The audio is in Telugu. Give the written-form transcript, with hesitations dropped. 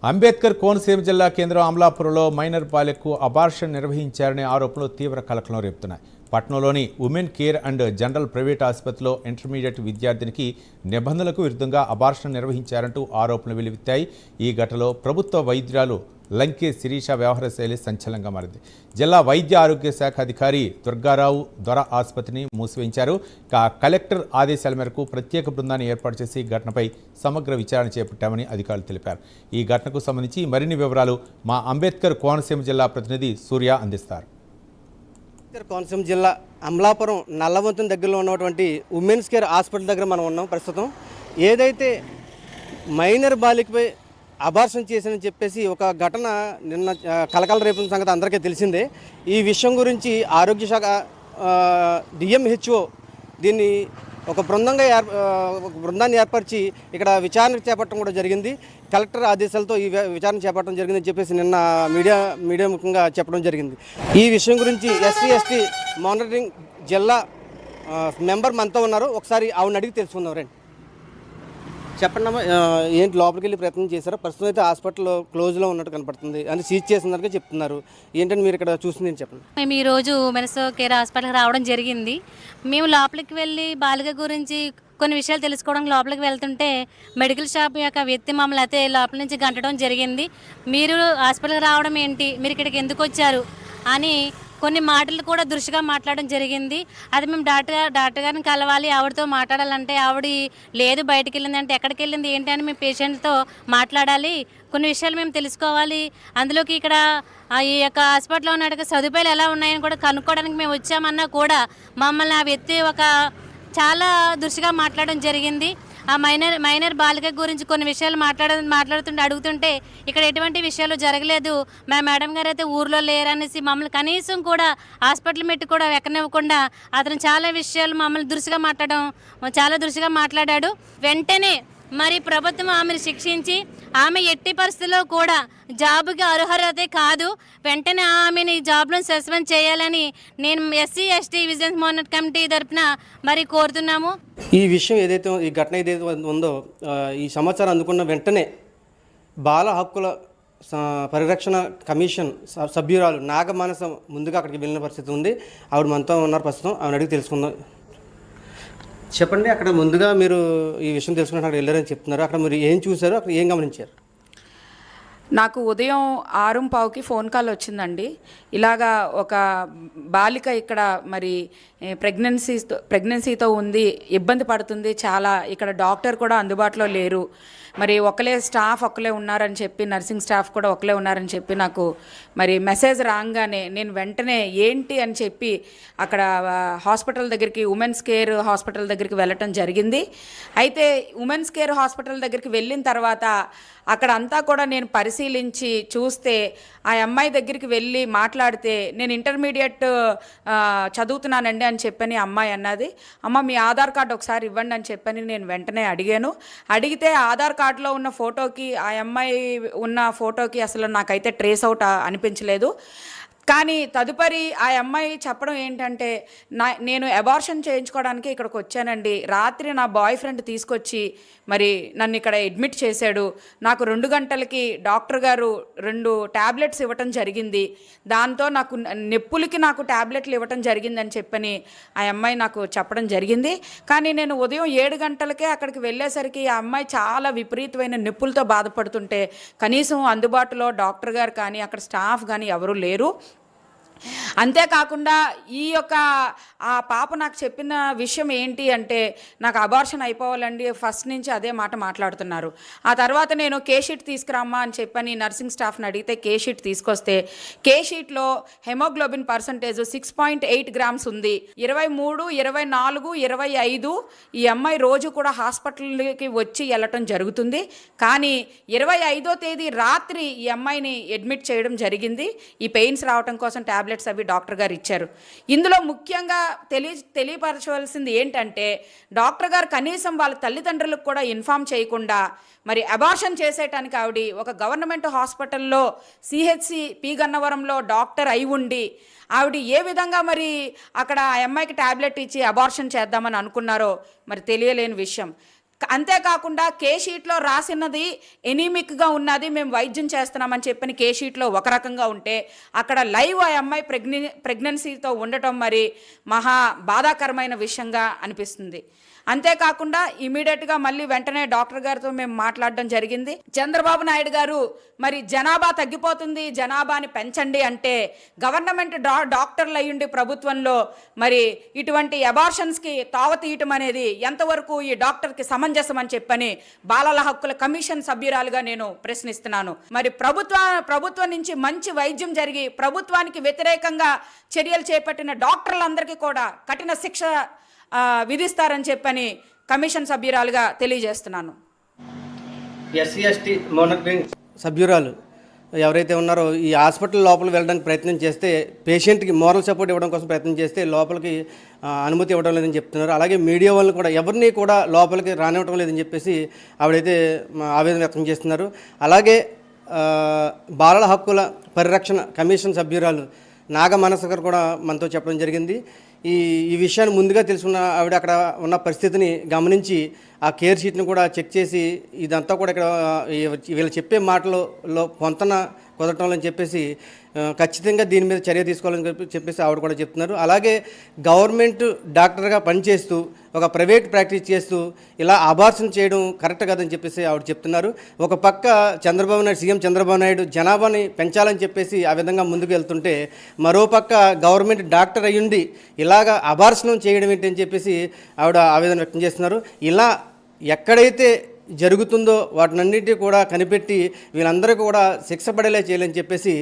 అంబేద్కర్ కోనసీమ జిల్లా కేంద్రం అమలాపురంలో మైనర్ బాలికకు అబార్షన్ నిర్వహించారనే ఆరోపణలు తీవ్ర కలకలం రేపుతున్నాయి. పట్నంలోని women care and general private ఆసుపత్రిలో ఇంటర్మీడియట్ విద్యార్థినికి నిబంధనలకు విరుద్ధంగా అబార్షన్ నిర్వహించారంటూ ఆరోపణలు వెలువెత్తాయి. ఈ ఘటనలో ప్రభుత్వ వైద్యురాలు లంకే శిరీష వ్యవహార శైలి సంచలనంగా మారింది. జిల్లా వైద్య ఆరోగ్య శాఖ అధికారి దుర్గారావు దొర ఆసుపత్రిని మూసివేయించారు. కలెక్టర్ ఆదేశాల మేరకు ప్రత్యేక బృందాన్ని ఏర్పాటు చేసి ఘటనపై సమగ్ర విచారణ చేపట్టామని అధికారులు తెలిపారు. ఈ ఘటనకు సంబంధించి మరిన్ని వివరాలు మా అంబేద్కర్ కోనసీమ జిల్లా ప్రతినిధి సూర్య అందిస్తారు. కోనసీమ జిల్లా అమలాపురం నల్లవంతుని దగ్గరలో ఉన్నటువంటి ఉమెన్స్ కేర్ హాస్పిటల్ దగ్గర మనం ఉన్నాం. ప్రస్తుతం ఏదైతే మైనర్ బాలికపై అబార్షన్ చేశానని చెప్పేసి ఒక ఘటన నిన్న కలకల రేపిన సంగతి అందరికీ తెలిసిందే. ఈ విషయం గురించి ఆరోగ్య శాఖ డిఎంహెచ్ఓ దీన్ని ఒక బృందాన్ని ఏర్పరిచి ఇక్కడ విచారణ చేపట్టడం కూడా జరిగింది. కలెక్టర్ ఆదేశాలతో ఈ విచారణ చేపట్టడం జరిగిందని చెప్పేసి నిన్న మీడియా ముఖంగా చెప్పడం జరిగింది. ఈ విషయం గురించి ఎస్సీ మానిటరింగ్ జిల్లా మెంబర్ మనతో ఉన్నారు. ఒకసారి ఆవిడని అడిగి తెలుసుకుందాం. రండి, చెప్పండి అమ్మా, ఏంటి లోపలికి వెళ్ళి ప్రయత్నం చేశారా? ప్రస్తుతం అయితే హాస్పిటల్ క్లోజ్లో ఉన్నట్టు కనపడుతుంది, అని సీజ్ చేసినట్టుగా చెప్తున్నారు. ఏంటంటే మీరు ఇక్కడ చూసింది చెప్పండి. మేము ఈరోజు ఉమెన్స్ కేర్ హాస్పిటల్కి రావడం జరిగింది. మేము లోపలికి వెళ్ళి బాలిక గురించి కొన్ని విషయాలు తెలుసుకోవడానికి లోపలికి వెళ్తుంటే మెడికల్ షాప్ యొక్క వ్యక్తి మమ్మల్ని అయితే లోపల నుంచి గంటడం జరిగింది. మీరు హాస్పిటల్కి రావడం ఏంటి, మీరు ఇక్కడికి ఎందుకు వచ్చారు అని కొన్ని మాటలు కూడా దురుసుగా మాట్లాడడం జరిగింది. అది మేము డాక్టర్ గారిని కలవాలి, ఆవిడతో మాట్లాడాలంటే ఆవిడ లేదు బయటకు వెళ్ళింది అంటే ఎక్కడికి వెళ్ళింది ఏంటి అని మేము పేషెంట్తో మాట్లాడాలి, కొన్ని విషయాలు మేము తెలుసుకోవాలి. అందులోకి ఇక్కడ ఈ యొక్క హాస్పిటల్లో ఉన్న సదుపాయాలు ఎలా ఉన్నాయని కూడా కనుక్కోవడానికి మేము వచ్చామన్నా కూడా మమ్మల్ని ఆ వ్యక్తి చాలా దురుసుగా మాట్లాడడం జరిగింది. ఆ మైనర్ బాలిక గురించి కొన్ని విషయాలు మాట్లాడుతుంటే అడుగుతుంటే ఇక్కడ ఎటువంటి విషయాలు జరగలేదు, మా మేడం గారు అయితే ఊర్లో లేరనేసి మమ్మల్ని కనీసం కూడా హాస్పిటల్ మెట్టు కూడా ఎక్కనివ్వకుండా అతను చాలా విషయాలు మమ్మల్ని చాలా దురుసుగా మాట్లాడాడు. వెంటనే మరి ప్రభుత్వం ఆమెను శిక్షించి ఆమె ఎట్టి పరిస్థితుల్లో కూడా జాబుకి అర్హతే కాదు, వెంటనే ఆమెని జాబ్లో సస్పెండ్ చేయాలని నేను SC ST vigilance monitoring committee తరఫున మరి కోరుతున్నాము. ఈ విషయం ఏదైతే ఈ ఘటన ఏదైతే ఉందో ఈ సమాచారం అందుకున్న వెంటనే బాల హక్కుల పరిరక్షణ కమిషన్ సభ్యురాలు నాగమానస ముందుగా అక్కడికి వెళ్ళిన పరిస్థితి ఉంది. ఆవిడ మనతో ఉన్నారు ప్రస్తుతం, ఆవిడ అడిగి తెలుసుకుందాం. చెప్పండి, అక్కడ ముందుగా మీరు ఈ విషయం తెలుసుకుని అక్కడ వెళ్ళారని చెప్తున్నారు. అక్కడ మీరు ఏం చూసారు, అక్కడ ఏం గమనించారు? నాకు ఉదయం 6:15కి ఫోన్ కాల్ వచ్చిందండి. ఇలాగా ఒక బాలిక ఇక్కడ మరి ప్రెగ్నెన్సీతో ఉంది, ఇబ్బంది పడుతుంది చాలా, ఇక్కడ డాక్టర్ కూడా అందుబాటులో లేరు, మరి స్టాఫ్ ఒక్కలే ఉన్నారని చెప్పి, నర్సింగ్ స్టాఫ్ కూడా ఒక్కలే ఉన్నారని చెప్పి నాకు మరి మెసేజ్ రాగానే నేను వెంటనే ఏంటి అని చెప్పి అక్కడ హాస్పిటల్ దగ్గరికి, ఉమెన్స్ కేర్ హాస్పిటల్ దగ్గరికి వెళ్ళటం జరిగింది. అయితే ఉమెన్స్ కేర్ హాస్పిటల్ దగ్గరికి వెళ్ళిన తర్వాత అక్కడ అంతా కూడా నేను పరిశీలించి చూస్తే ఆ అమ్మాయి దగ్గరికి వెళ్ళి మాట్లాడితే నేను ఇంటర్మీడియట్ చదువుతున్నానండి అని చెప్పని అమ్మాయి అన్నది. అమ్మ మీ ఆధార్ కార్డు ఒకసారి ఇవ్వండి అని చెప్పని నేను వెంటనే అడిగాను. అడిగితే ఆధార్ కార్డులో ఉన్న ఫోటోకి ఆ అమ్మాయి ఉన్న ఫోటోకి అసలు నాకైతే ట్రేస్ అవుట్ అనిపించలేదు. కానీ తదుపరి ఆ అమ్మాయి చెప్పడం ఏంటంటే నేను అబార్షన్ చేయించుకోవడానికి ఇక్కడికి వచ్చానండి, రాత్రి నా బాయ్ ఫ్రెండ్ తీసుకొచ్చి మరి నన్ను ఇక్కడ అడ్మిట్ చేశాడు, నాకు 2 గంటలకి డాక్టర్ గారు 2 ట్యాబ్లెట్స్ ఇవ్వటం జరిగింది, దాంతో నాకు నొప్పులకి నాకు ట్యాబ్లెట్లు ఇవ్వటం జరిగిందని చెప్పని ఆ అమ్మాయి నాకు చెప్పడం జరిగింది. కానీ నేను ఉదయం 7 గంటలకే అక్కడికి వెళ్ళేసరికి ఆ అమ్మాయి చాలా విపరీతమైన నొప్పులతో బాధపడుతుంటే కనీసం అందుబాటులో డాక్టర్ గారు కానీ అక్కడ స్టాఫ్ కానీ ఎవరూ లేరు. అంతేకాకుండా ఆ పాప నాకు చెప్పిన విషయం ఏంటి అంటే నాకు అబార్షన్ అయిపోవాలండి, ఫస్ట్ నుంచి అదే మాట మాట్లాడుతున్నారు. ఆ తర్వాత నేను కేషీట్ తీసుకురామ్మా అని చెప్పని నర్సింగ్ స్టాఫ్ని అడిగితే కేషీట్ తీసుకొస్తే కేషీట్లో హెమోగ్లోబిన్ పర్సంటేజ్ 6.8 గ్రామ్స్ ఉంది. 23, 24, 25 ఈ అమ్మాయి రోజు కూడా హాస్పిటల్కి వచ్చి వెళ్ళటం జరుగుతుంది. కానీ 25వ తేదీ రాత్రి ఈ అమ్మాయిని అడ్మిట్ చేయడం జరిగింది. ఈ పెయిన్స్ రావడం కోసం ట్యాబ్లెట్స్ అవి డాక్టర్ గారు ఇచ్చారు. ఇందులో ముఖ్యంగా తెలియపరచవలసింది ఏంటంటే డాక్టర్ గారు కనీసం వాళ్ళ తల్లిదండ్రులకు కూడా ఇన్ఫామ్ చేయకుండా మరి అబార్షన్ చేసేటానికి ఆవిడ ఒక గవర్నమెంట్ హాస్పిటల్లో సిహెచ్సి పి గన్నవరంలో డాక్టర్ అయి ఉండి ఆవిడ ఏ విధంగా మరి అక్కడ ఆ అమ్మాయికి ట్యాబ్లెట్ ఇచ్చి అబార్షన్ చేద్దామని అనుకున్నారో మరి తెలియలేని విషయం. అంతేకాకుండా కే షీట్లో రాసినది ఎనీమిక్గా ఉన్నది, మేము వైద్యం చేస్తున్నామని చెప్పని కే షీట్లో ఒక రకంగా ఉంటే అక్కడ లైవ్ ఆ అమ్మాయి ప్రెగ్నెన్సీతో ఉండటం మరి మహా బాధాకరమైన విషయంగా అనిపిస్తుంది. అంతేకాకుండా ఇమీడియట్గా మళ్ళీ వెంటనే డాక్టర్ గారితో మేము మాట్లాడడం జరిగింది. చంద్రబాబు నాయుడు గారు మరి జనాభా తగ్గిపోతుంది, జనాభాని పెంచండి అంటే గవర్నమెంట్ డాక్టర్లు అయ్యుండి ప్రభుత్వంలో మరి ఇటువంటి అబార్షన్స్కి తావ తీయటం అనేది ఎంతవరకు ఈ డాక్టర్కి సమంజసం అని చెప్పని బాలల హక్కుల కమిషన్ సభ్యురాలుగా నేను ప్రశ్నిస్తున్నాను. మరి ప్రభుత్వం నుంచి మంచి వైద్యం జరిగి ప్రభుత్వానికి వ్యతిరేకంగా చర్యలు చేపట్టిన డాక్టర్లందరికీ కూడా కఠిన శిక్ష విధిస్తారని చెప్పని కమిషన్ సభ్యురాలుగా తెలియజేస్తున్నాను. ఎస్సీ ఎస్టీ మానిటరింగ్ సభ్యురాలు ఎవరైతే ఉన్నారో ఈ హాస్పిటల్ లోపలికి వెళ్ళడానికి ప్రయత్నం చేస్తే పేషెంట్కి మోరల్ సపోర్ట్ ఇవ్వడం కోసం ప్రయత్నం చేస్తే లోపలికి అనుమతి ఇవ్వడం లేదని చెప్తున్నారు. అలాగే మీడియా వాళ్ళు కూడా ఎవరిని కూడా లోపలికి రానివ్వడం లేదని చెప్పేసి ఆవిడైతే ఆవేదన వ్యక్తం చేస్తున్నారు. అలాగే బాలల హక్కుల పరిరక్షణ కమిషన్ సభ్యురాలు నాగ మనస్ గారు కూడా మనతో చెప్పడం జరిగింది. ఈ విషయాన్ని ముందుగా తెలుసుకున్న ఆవిడ అక్కడ ఉన్న పరిస్థితిని గమనించి ఆ కేర్ షీట్ని కూడా చెక్ చేసి ఇదంతా కూడా ఇక్కడ వీళ్ళు చెప్పే మాటలలో పొంతన కుదరటం అని చెప్పేసి ఖచ్చితంగా దీని మీద చర్య తీసుకోవాలని చెప్పేసి ఆవిడ కూడా చెప్తున్నారు. అలాగే గవర్నమెంట్ డాక్టర్గా పనిచేస్తూ ఒక ప్రైవేట్ ప్రాక్టీస్ చేస్తూ ఇలా అబార్షన్ చేయడం కరెక్ట్ కాదని చెప్పేసి ఆవిడ చెప్తున్నారు. ఒక పక్క సీఎం చంద్రబాబు నాయుడు జనాభాని పెంచాలని చెప్పేసి ఆ విధంగా ముందుకు వెళ్తుంటే మరోపక్క గవర్నమెంట్ డాక్టర్ అయ్యుండి ఇలాగా అబార్షన్ చేయడం ఏంటని చెప్పేసి ఆవిడ ఆవేదన వ్యక్తం చేస్తున్నారు. ఇలా ఎక్కడైతే జరుగుతుందో వాటినన్నింటినీ కూడా కనిపెట్టి వీళ్ళందరికీ కూడా శిక్ష పడేలా చేయాలని చెప్పేసి